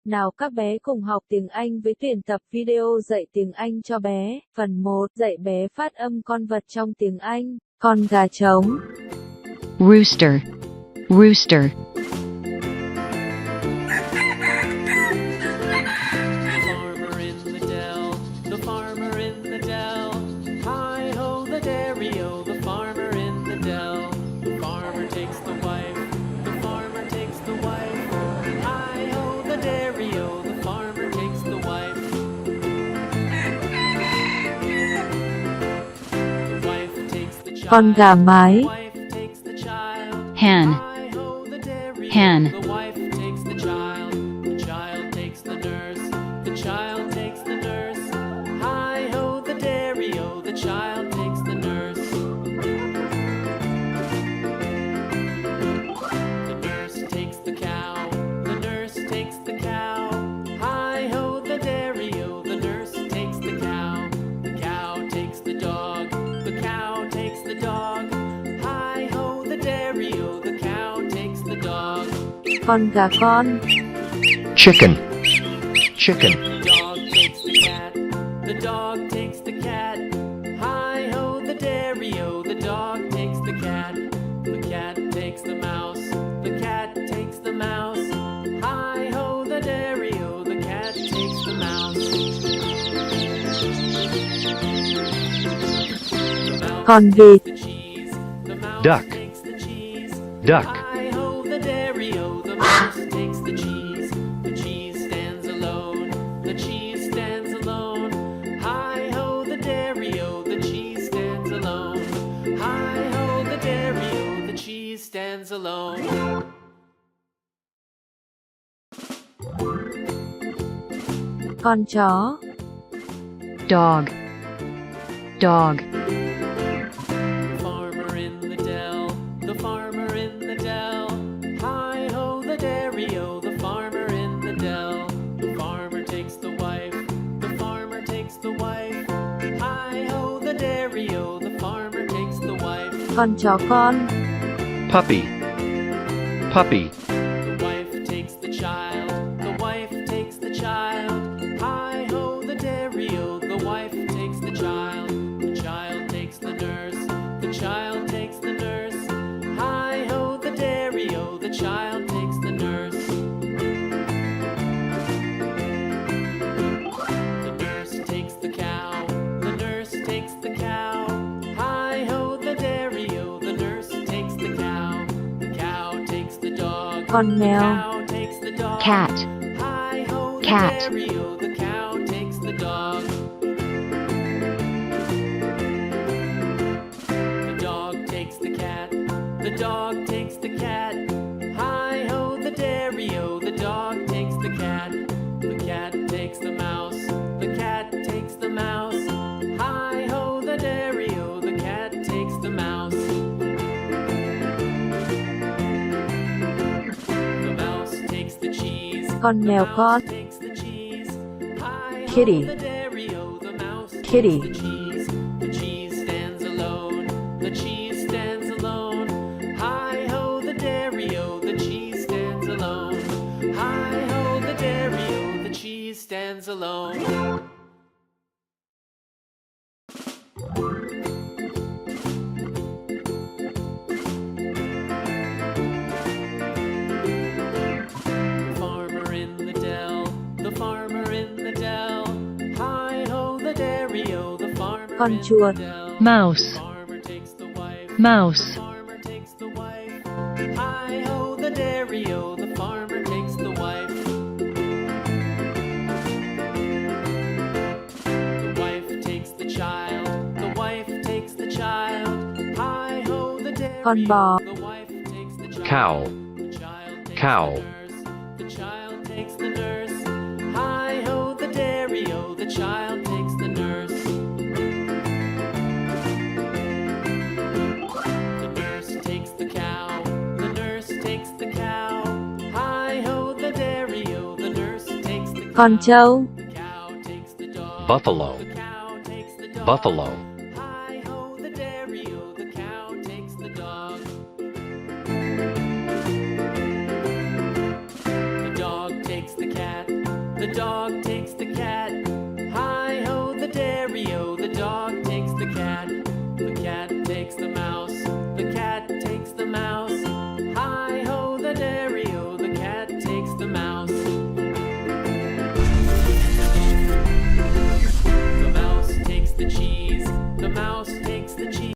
Nào các bé cùng học tiếng Anh với tuyển tập video dạy tiếng Anh cho bé. Phần 1. Dạy bé phát âm con vật trong tiếng Anh. Con gà trống. Rooster, rooster. Farmer in the dell, the farmer in the dell. Hi ho the dairy-o, the farmer in the dell. The farmer takes the wife, the farmer takes the wife. Hi ho the dairy-o, the farmer takes the wife. The wife takes the child, Con gà mái. the wife takes the child. Hen, Hi ho the dairy-o, hen. the wife takes the child takes the nurse, the child takes the nurse. Hi ho the dairy-o, the child takes the nurse. The nurse takes the cow, the nurse takes the cow. Hi ho the dairy-o, the nurse takes the cow. The cow takes the dog, the cow takes the dog. Hi ho the dairy-o, the cow takes the dog. Con gà con. Chicken, chicken. The dog takes the cat, the dog takes the cat. Hi ho the dairy-o, the dog takes the cat. The cat takes the mouse, the cat takes the mouse. Hi ho the dairy-o, the cat takes the mouse. The mouse Con takes vịt. the cheese, the mouse Duck. takes the cheese. Duck. Hi ho the dairy-o, the mouse takes the cheese. The cheese stands alone, the cheese stands alone. Hi ho the dairy-o, the cheese stands alone. Hi ho the dairy-o, the cheese stands alone. Con chó. Dog, dog. The farmer in the dell, the farmer in the dell. Hi ho the dairy-o, the farmer in the dell. The farmer takes the wife, the farmer takes the wife. Hi ho the dairy-o, the farmer takes the wife. Con chó con. Puppy, puppy. The wife takes the child, the wife takes the child. Hi ho the dairy-o, the wife takes the child. The child takes the nurse, the child takes the nurse. Hi ho the dairy-o, the child takes the nurse. The nurse takes the cow, the nurse takes the cow. Hi ho the dairy-o, the nurse takes the cow. The cow takes the dog, Con the mèo. cow takes the dog. Cat, Hi ho the Cat. dairy-o, the cow takes the dog. The dog takes the cat, the dog takes the cat. Hi ho the dairy-o, the dog takes the cat. The cat takes the mouse, the cat takes the mouse. Hi ho the dairy-o, the cat takes the mouse. The mouse takes the cheese, Con the mèo mouse con. takes the cheese. Hi ho Kitty. the dairy-o, the mouse Kitty. takes the cheese. The cheese stands alone, the cheese stands alone. Hi ho the dairy-o, the cheese stands alone. Hi ho the dairy-o, the cheese stands alone. The farmer in the dell, the farmer in the dell. Hi ho the dairy-o, the farmer Con in chuột. the dell. mouse, The farmer takes the wife, mouse. the farmer takes the wife. Hi ho the dairy-o, the farmer takes the wife. The wife takes the child, the wife takes the child. Hi ho the Con dairy-o, bò. the wife takes the child. Cow, The child takes cow. the nurse, the child takes the nurse. Hi ho the dairy-o, the child takes the nurse. The nurse takes the cow, the nurse takes the cow. Hi ho the dairy-o, the nurse takes the cow. Con trâu. The cow takes the dog, Buffalo, the cow takes the dog. buffalo. Hi ho the dairy-o, the cow takes the dog. The dog takes the cat, The dog takes the cat.